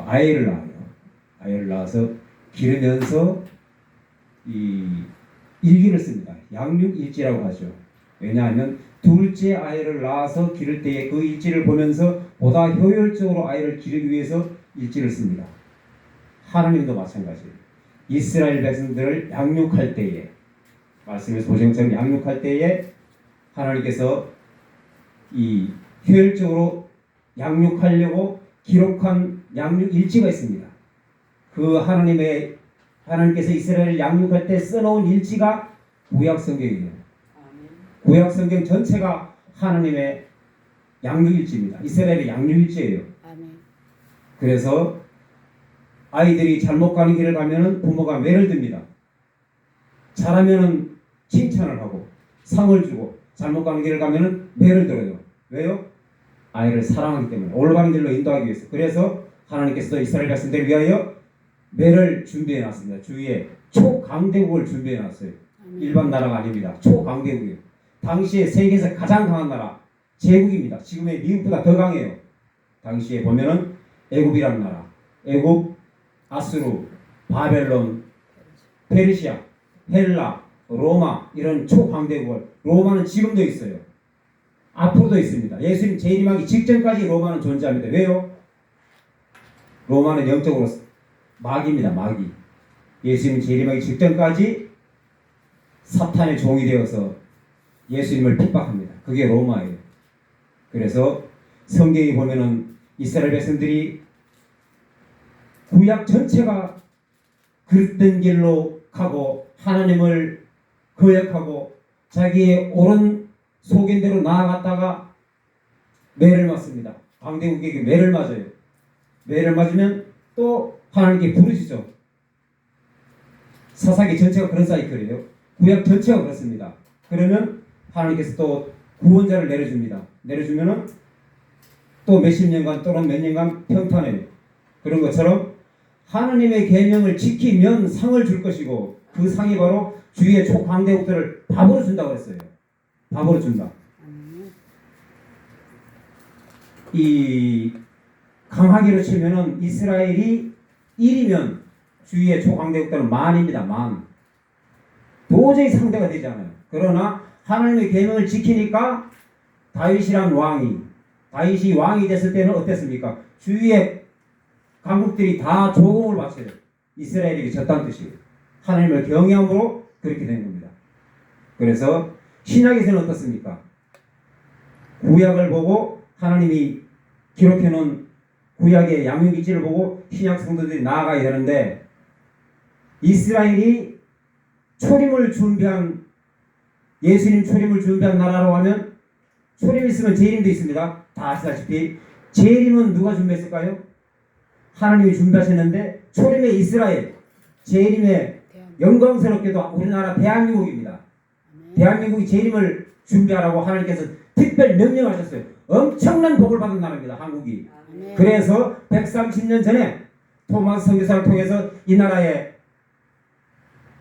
아이를 낳아요. 아이를 낳아서 기르면서 이 일기를 씁니다. 양육일지라고 하죠. 왜냐하면 둘째 아이를 낳아서 기를 때에 그 일지를 보면서 보다 효율적으로 아이를 기르기 위해서 일지를 씁니다. 하나님도 마찬가지예요. 이스라엘 백성들을 양육할 때에, 말씀에서 보신 것처럼 양육할 때에 하나님께서 이 효율적으로 양육하려고 기록한 양육일지가 있습니다. 그 하나님께서 이스라엘을 양육할 때 써놓은 일지가 구약성경이에요. 구약성경 전체가 하나님의 양육일지입니다. 이스라엘의 양육일지예요. 그래서 아이들이 잘못 가는 길을 가면은 부모가 매를 듭니다. 잘하면은 칭찬을 하고 상을 주고, 잘못 가는 길을 가면은 매를 들어요. 왜요? 아이를 사랑하기 때문에, 올바른 길로 인도하기 위해서. 그래서 하나님께서 이스라엘 백성들을 위하여 매를 준비해 놨습니다. 주위에 초강대국을 준비해 놨어요. 일반 나라가 아닙니다. 초강대국이에요. 당시에 세계에서 가장 강한 나라 제국입니다. 지금의 미국보다 더 강해요. 당시에 보면은 애굽이라는 나라, 애굽, 아수르, 바벨론, 페르시아, 헬라, 로마, 이런 초강대국을, 로마는 지금도 있어요. 앞으로도 있습니다. 예수님 재림하기 직전까지 로마는 존재합니다. 왜요? 로마는 영적으로 마귀입니다. 마귀. 예수님 재림하기 직전까지 사탄의 종이 되어서 예수님을 핍박합니다. 그게 로마예요. 그래서 성경에 보면은 이스라엘 백성들이 구약 전체가 그릇된 길로 가고 하나님을 거역하고 자기의 옳은 속인대로 나아갔다가 매를 맞습니다. 강대국에게 매를 맞아요. 매를 맞으면 또 하나님께 부르시죠. 사사기 전체가 그런 사이클이에요. 구약 전체가 그렇습니다. 그러면 하나님께서 또 구원자를 내려줍니다. 내려주면은 또 몇십 년간 또는 몇 년간 평탄해요. 그런 것처럼 하나님의 계명을 지키면 상을 줄 것이고, 그 상이 바로 주위의 초강대국들을 밥으로 준다고 했어요. 밥으로 준다. 이 강하기로 치면은 이스라엘이 1이면 주위의 초강대국들은 만입니다. 만. 도저히 상대가 되지 않아요. 그러나 하나님의 계명을 지키니까 다윗이 왕이 됐을 때는 어땠습니까? 주위의 강국들이 다 조공을 바쳐요. 이스라엘에게 졌다는 뜻이에요. 하나님을 경외함으로 그렇게 된 겁니다. 그래서 신약에서는 어떻습니까? 구약을 보고 하나님이 기록해 놓은 구약의 양육일지를 보고 신약 성도들이 나아가야 되는데, 이스라엘이 예수님 초림을 준비한 나라로 하면, 초림 있으면 재림도 있습니다. 다 아시다시피 재림은 누가 준비했을까요? 하나님이 준비하셨는데, 초림의 이스라엘, 재림의 영광스럽게도 우리나라 대한민국입니다. 대한민국이 재림을 준비하라고 하나님께서 특별 명령하셨어요. 엄청난 복을 받은 나라입니다. 한국이. 그래서 130년 전에 토마스 선교사를 통해서 이 나라에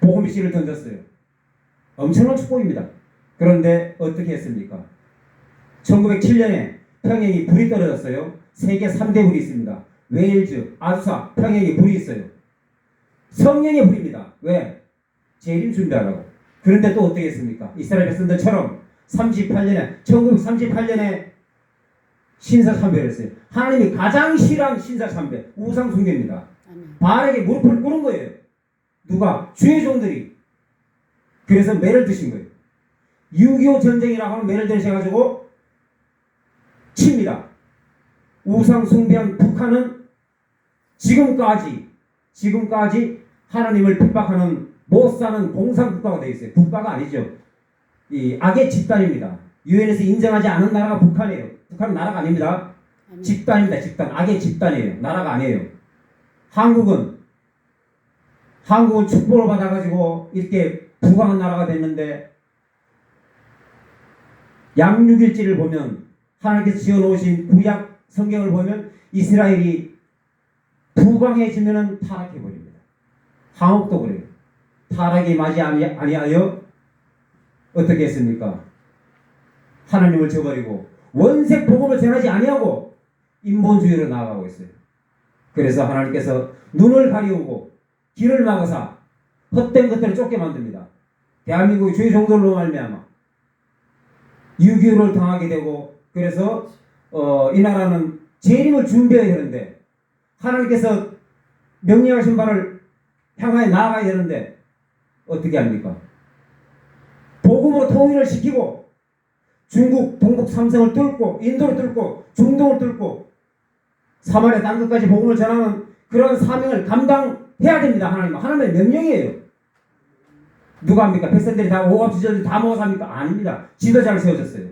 복음의 씨를 던졌어요. 엄청난 축복입니다. 그런데 어떻게 했습니까? 1907년에 평양이 불이 떨어졌어요. 세계 3대 불이 있습니다. 웨일즈, 아주사, 평양에 불이 있어요. 성령의 불입니다. 왜? 재림 준비하라고. 그런데 또 어떻게 했습니까? 이스라엘 백성들처럼 1938년에 신사참배를 했어요. 하나님이 가장 싫어하는 신사참배, 우상숭배입니다. 바알에게 무릎을 꿇은 거예요. 누가? 주의 종들이. 그래서 매를 드신 거예요. 6.25 전쟁이라고 하는 매를 드셔가지고 칩니다. 우상숭배한 북한은 지금까지 하나님을 핍박하는 못 사는 공산국가가 되어 있어요. 국가가 아니죠. 이 악의 집단입니다. 유엔에서 인정하지 않은 나라가 북한이에요. 북한은 나라가 아닙니다. 집단입니다. 집단. 악의 집단이에요. 나라가 아니에요. 한국은 축복을 받아가지고 이렇게 부강한 나라가 됐는데, 양육일지를 보면, 하나님께서 지어놓으신 구약 성경을 보면 이스라엘이 부강해지면 타락해버립니다. 한국도 그래요. 타락이 맞이 아니하여 어떻게 했습니까? 하나님을 저버리고 원색 복음을 전하지 아니하고 인본주의로 나아가고 있어요. 그래서 하나님께서 눈을 가리우고 길을 막으사 헛된 것들을 쫓게 만듭니다. 대한민국의 주의 종들로 말미암아 6.25를 당하게 되고, 그래서 이 나라는 재림을 준비해야 되는데 하나님께서 명령하신 바를 향하여 나아가야 되는데 어떻게 합니까? 복음으로 통일을 시키고 중국 동북 삼성을 뚫고 인도를 뚫고 중동을 뚫고 사마리아 땅끝까지 복음을 전하는 그런 사명을 감당해야 됩니다. 하나님의 명령이에요. 누가 합니까? 백성들이 다 오합지졸들 다 모아서 합니까? 아닙니다. 지도자를 세워줬어요.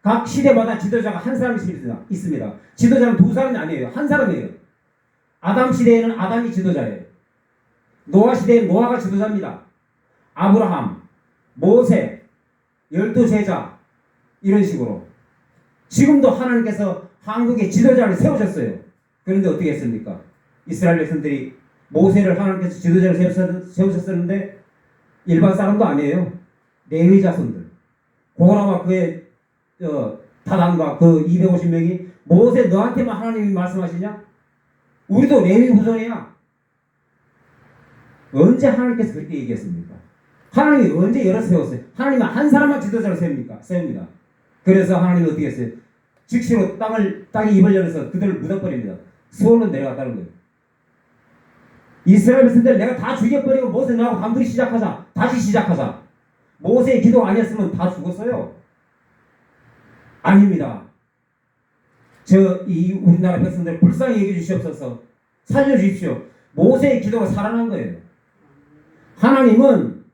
각 시대마다 지도자가 한 사람씩 있습니다. 지도자는 두 사람이 아니에요. 한 사람이에요. 아담 시대에는 아담이 지도자예요. 노아 시대에는 노아가 지도자입니다. 아브라함, 모세, 12제자 이런 식으로 지금도 하나님께서 한국에 지도자를 세우셨어요. 그런데 어떻게 했습니까? 이스라엘 백성들이 모세를 하나님께서 지도자를 세우셨었는데 일반 사람도 아니에요. 레위 자손들, 고라와 그의 다단과 그 250명이 모세 너한테만 하나님이 말씀하시냐? 우리도 레위 후손이야. 언제 하나님께서 그렇게 얘기했습니까? 하나님이 언제 여러 세웠어요? 하나님은 한 사람만 지도자로 세웁니다. 그래서 하나님은 어떻게 했어요? 즉시로 땅이 입을 열어서 그들을 묻어버립니다. 수월로 내려갔다는 거예요. 이스라엘 백성들 내가 다 죽여버리고 모세 나하고 단둘이 시작하자. 다시 시작하자. 모세의 기도가 아니었으면 다 죽었어요. 아닙니다. 이 우리나라 백성들 불쌍히 여겨 주시옵소서. 살려주십시오. 모세의 기도가 살아난 거예요. 하나님은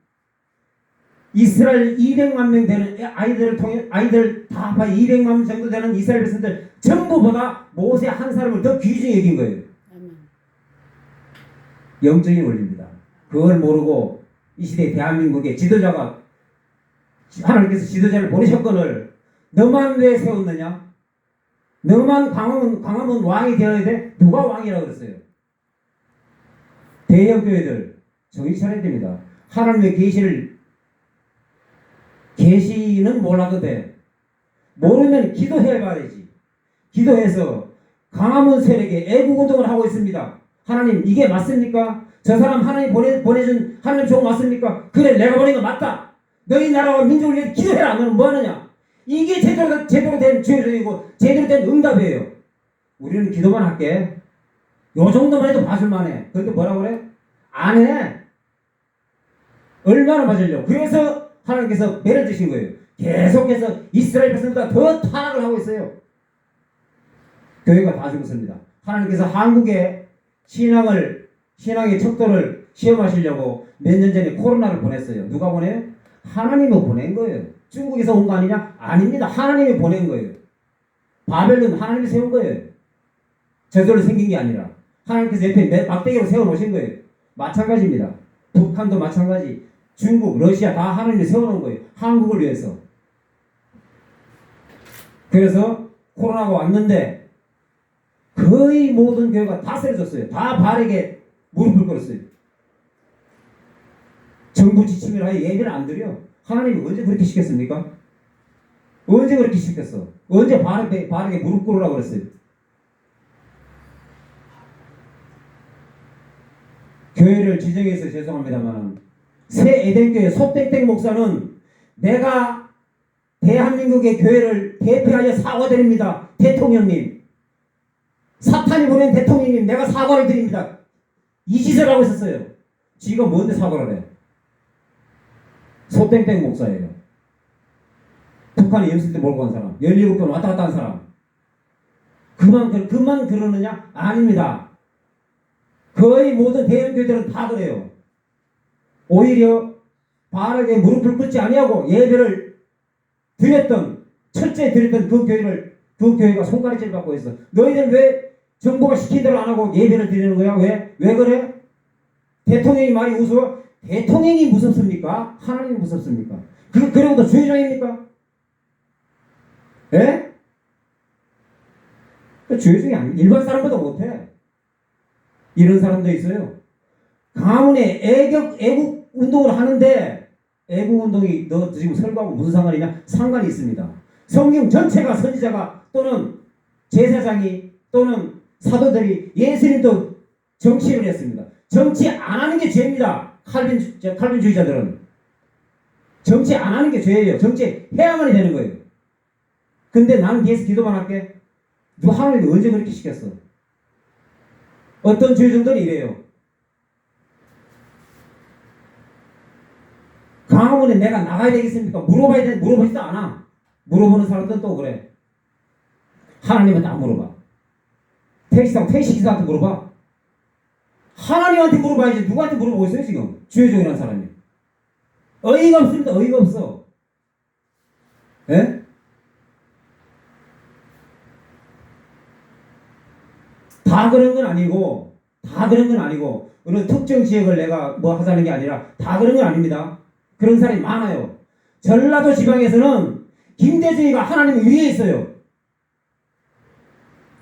이스라엘 200만 명 되는 아이들 다 합하 200만 정도 되는 이스라엘 백성들 전부보다 모세 한 사람을 더 귀중히 여긴 거예요. 영적인 원리입니다. 그걸 모르고 이 시대 대한민국의 지도자가 하나님께서 지도자를 보내셨거늘 너만 왜 세웠느냐? 너만 광화문 왕이 되어야 돼? 누가 왕이라고 그랬어요? 대형 교회들 정신 차려야 됩니다. 하나님의 계시는 몰라도 돼. 모르면 기도해봐야지. 기도해서 광화문 세력에 애국운동을 하고 있습니다. 하나님 이게 맞습니까? 저 사람 하나님 보내준 하나님 종 맞습니까? 그래 내가 보낸 거 맞다. 너희 나라와 민족을 위해 기도해라. 너는 뭐하느냐? 이게 제대로 된 주의적이고 제대로 된 응답이에요. 우리는 기도만 할게. 요 정도만 해도 봐줄만해. 그런데 뭐라고 그래? 안 해. 얼마나 맞으려고. 그래서 하나님께서 매를 드신 거예요. 계속해서 이스라엘 백성보다 더 타락을 하고 있어요. 교회가 다 죽었습니다. 하나님께서 한국에 신앙의 척도를 시험하시려고 몇 년 전에 코로나를 보냈어요. 누가 보내요? 하나님이 보낸 거예요. 중국에서 온 거 아니냐? 아닙니다. 하나님이 보낸 거예요. 바벨론 하나님이 세운 거예요. 저절로 생긴 게 아니라 하나님께서 옆에 막대기로 세워놓으신 거예요. 마찬가지입니다. 북한도 마찬가지. 중국, 러시아 다 하나님이 세워놓은 거예요. 한국을 위해서. 그래서 코로나가 왔는데 거의 모든 교회가 다 쓰러졌어요. 다 발에게 무릎을 꿇었어요. 정부 지침을 하여 예배를 안 드려. 하나님이 언제 그렇게 시켰습니까? 언제 그렇게 시켰어? 언제 발에게 무릎 꿇으라고 그랬어요? 교회를 지정해서 죄송합니다만 새 에덴교회 소땡땡 목사는 내가 대한민국의 교회를 대표하여 사과드립니다. 대통령님. 사탄이 보낸 대통령님 내가 사과를 드립니다. 이 짓을 하고 있었어요. 지가 뭔데 사과를 해? 소땡땡 목사예요. 북한에 염색대 몰고 간 사람. 17번 왔다 갔다 한 사람. 그만 그러느냐? 아닙니다. 거의 모든 대형교회들은 다 그래요. 오히려 바르게 무릎을 꿇지 아니하고 예배를 첫째 드렸던 그 교회가 손가락질 받고 있어. 너희들 왜 정부가 시킨 대로 안 하고 예배를 드리는 거야? 왜 그래? 대통령이 말이 우스워? 대통령이 무섭습니까? 하나님이 무섭습니까? 그러고도 주의종입니까? 예? 주의종이 아니야. 일반 사람보다 못해. 이런 사람도 있어요. 가문에 애국 운동을 하는데 애국 운동이 너 지금 설교하고 무슨 상관이냐? 상관이 있습니다. 성경 전체가 선지자가 또는 제사장이 또는 사도들이 예수님도 정치를 했습니다. 정치 안 하는 게 죄입니다. 칼빈주의자들은 정치 안 하는 게 죄예요. 정치 해야만이 되는 거예요. 근데 나는 뒤에서 기도만 할게. 누가 하나님이 언제 그렇게 시켰어? 어떤 주의종들이 이래요. 강화문에 내가 나가야 되겠습니까? 물어봐야 돼. 물어보지도 않아. 물어보는 사람들은 또 그래. 하나님한테 안 물어봐. 택시기사한테 물어봐. 하나님한테 물어봐야지. 누구한테 물어보고 있어요 지금? 주의종이라는 사람이. 어이가 없습니다. 어이가 없어. 예? 다 그런 건 아니고 어느 특정 지역을 내가 뭐 하자는 게 아니라 다 그런 건 아닙니다. 그런 사람이 많아요. 전라도 지방에서는 김대중이가 하나님 위에 있어요.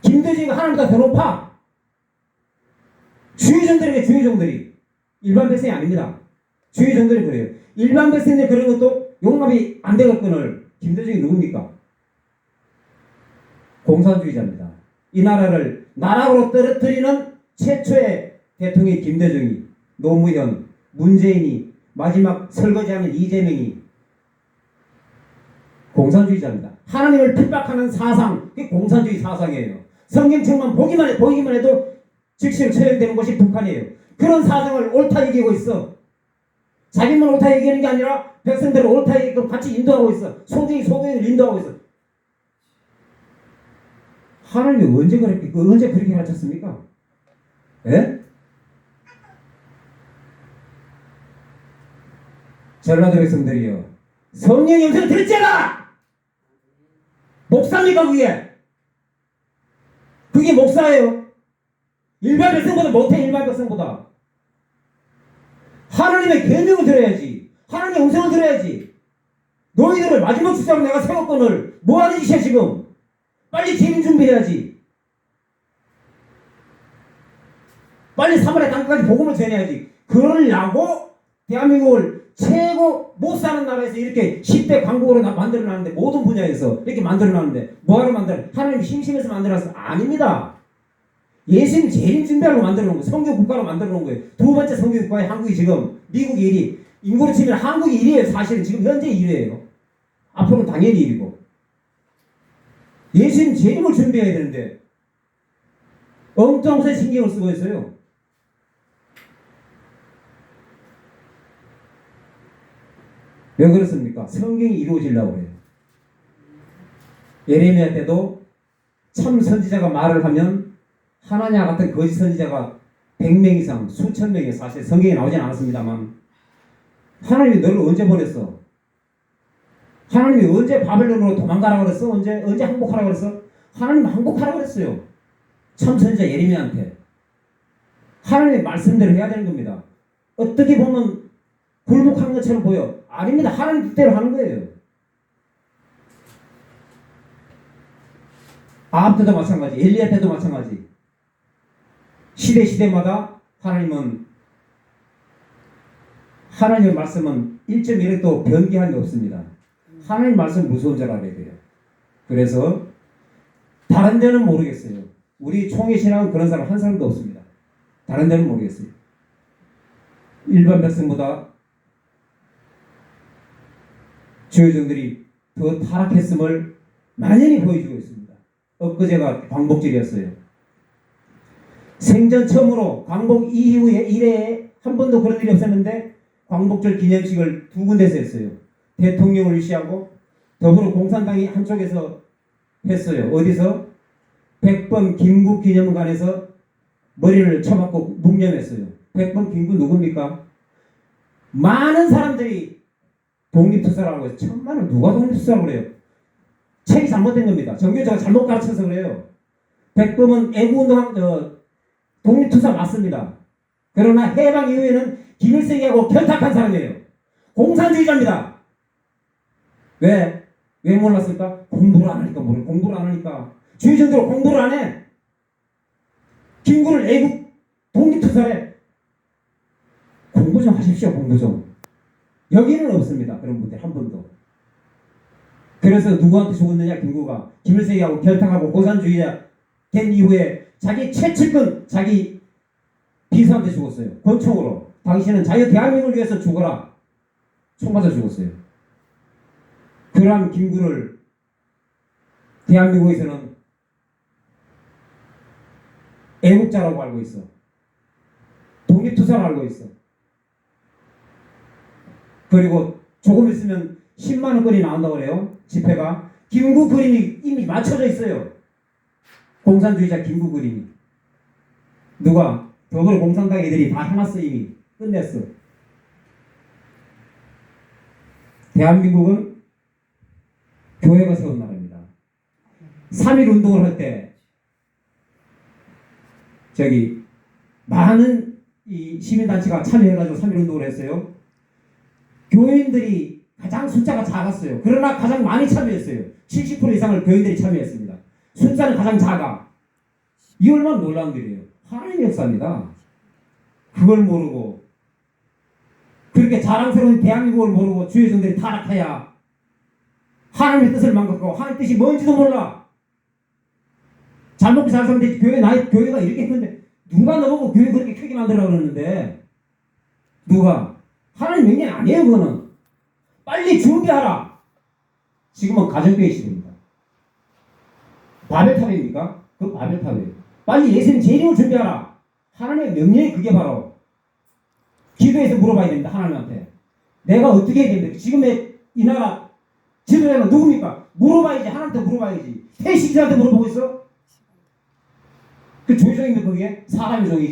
김대중이가 하나님보다 더 높아. 주의종들이 일반 백성이 아닙니다. 주의종들이 그래요. 일반 백성들 그런 것도 용납이 안 되겠거늘 김대중이 누굽니까? 공산주의자입니다. 이 나라를 나락으로 떨어뜨리는 최초의 대통령이 김대중이, 노무현, 문재인이, 마지막 설거지하는 이재명이 공산주의자입니다. 하나님을 핍박하는 사상, 그게 공산주의 사상이에요. 성경책만 보기만 해도 즉시로 처형되는 것이 북한이에요. 그런 사상을 옳다 얘기하고 있어. 자기만 옳다 얘기하는 게 아니라 백성들을 옳다 얘기하고 같이 인도하고 있어. 소경을 인도하고 있어. 하나님이 언제 그렇게 가르쳤습니까? 예? 전라도 백성들이요. 성령의 음성을 들었잖아! 목사입니까 그게? 그게 목사예요. 일반 백성보다 못해. 일반 백성보다. 하나님의 계명을 들어야지. 하나님의 음성을 들어야지. 너희들을 마지막 축사로 내가 세웠거늘 뭐하는 짓이야 지금? 빨리 재림 준비해야지. 빨리 사마리아 땅까지 복음을 전해야지. 그러려고 대한민국을 최고 못 사는 나라에서 이렇게 10대 강국으로 만들어놨는데, 모든 분야에서 이렇게 만들어놨는데 뭐하러 만들어? 하나님이 심심해서 만들어놨어? 아닙니다. 예수님 재림 준비하고 만들어놓은 거예요. 성교 국가로 만들어놓은 거예요. 두 번째 성교 국가에 한국이 지금 미국이 1위, 인구로 치면 한국이 1위예요. 사실은 지금 현재 1위예요. 앞으로는 당연히 1위고. 예수님 재림을 준비해야 되는데 엉뚱한 것에 신경을 쓰고 있어요. 왜 그렇습니까? 성경이 이루어지려고 해요. 예레미야 때도 참 선지자가 말을 하면 하나냐 같은 거짓 선지자가 100명 이상, 수천 명이, 사실 성경에 나오진 않았습니다만, 하나님이 너를 언제 보냈어? 하나님이 언제 바벨론으로 도망가라고 그랬어? 언제 항복하라고 그랬어? 하나님 항복하라고 그랬어요. 참 선지자 예레미야한테. 하나님의 말씀대로 해야 되는 겁니다. 어떻게 보면 굴복한 것처럼 보여. 아닙니다. 하나님 뜻대로 하는 거예요. 아합 때도 마찬가지, 엘리야 때도 마찬가지. 시대마다 하나님의 말씀은 1.1획도 변기한 게 없습니다. 하나님 말씀 무서운 줄 알아야 돼요. 그래서 다른 데는 모르겠어요. 우리 총회 신앙은 그런 사람 한 사람도 없습니다. 다른 데는 모르겠어요. 일반 백성보다 주의종들이 더 타락했음을 만연히 보여주고 있습니다. 엊그제가 광복절이었어요. 생전 처음으로 광복 이후에 이래에 한 번도 그런 일이 없었는데 광복절 기념식을 두 군데서 했어요. 대통령을 위시하고 더불어공산당이 한쪽에서 했어요. 어디서? 백범 김구 기념관에서 머리를 쳐박고 묵념했어요. 백범 김구 누굽니까? 많은 사람들이 독립투사라고 해서, 천만을 누가 독립투사라고 그래요? 책이 잘못된 겁니다. 정교조가 잘못 가르쳐서 그래요. 백범은 애국운동한 독립투사 맞습니다. 그러나 해방 이후에는 김일성하고 결탁한 사람이에요. 공산주의자입니다. 왜 몰랐을까? 공부를 안 하니까. 주의정대로 공부를 안 해. 김구를 애국 독립투사에. 공부 좀 하십시오. 공부 좀. 여기는 없습니다. 그런 분들 한 번도. 그래서 누구한테 죽었느냐? 김구가 김일성하고 결탁하고 공산주의자 된 이후에 자기 최측근 자기 비서한테 죽었어요. 권총으로. 당신은 자유 대한민국을 위해서 죽어라. 총 맞아 죽었어요. 그러한 김구를 대한민국에서는 애국자라고 알고 있어. 독립투사로 알고 있어. 그리고 조금 있으면 10만 원권이 나온다고 그래요. 집회가. 김구 그림이 이미 맞춰져 있어요. 공산주의자 김구 그림이. 누가? 더불어 공산당 애들이 다 해놨어. 이미 끝냈어. 대한민국은 교회가 세운 나라입니다. 3.1 운동을 할 때 저기 많은 이 시민단체가 참여해가지고 3.1 운동을 했어요. 교인들이 가장 숫자가 작았어요. 그러나 가장 많이 참여했어요. 70% 이상을 교인들이 참여했습니다. 숫자는 가장 작아. 이 얼마나 놀라운 일이에요. 하나님의 역사입니다. 그걸 모르고 그렇게 자랑스러운 대한민국을 모르고 주의 종들이 타락하야 하나님의 뜻을 망각하고 하나님의 뜻이 뭔지도 몰라. 잘 먹고 잘 사는데 교회가 이렇게 했는데 누가 너보고 교회 그렇게 크게 만들라고 그러는데 누가? 하나님 명령 아니에요. 그거는 빨리 준비하라. 지금은 가정교회 시대입니다. 바벨탑입니까? 그 바벨탑이에요. 빨리 예수님 재림을 준비하라. 하나님의 명령이 그게 바로 기도해서 물어봐야 됩니다. 하나님한테 내가 어떻게 해야 됩니까? 지금의 이 나라 지도자는 누굽니까? 물어봐야지. 하나님한테 물어봐야지. 태식자한테 물어보고 있어? 그 조종이면 그게 사람의 종이지.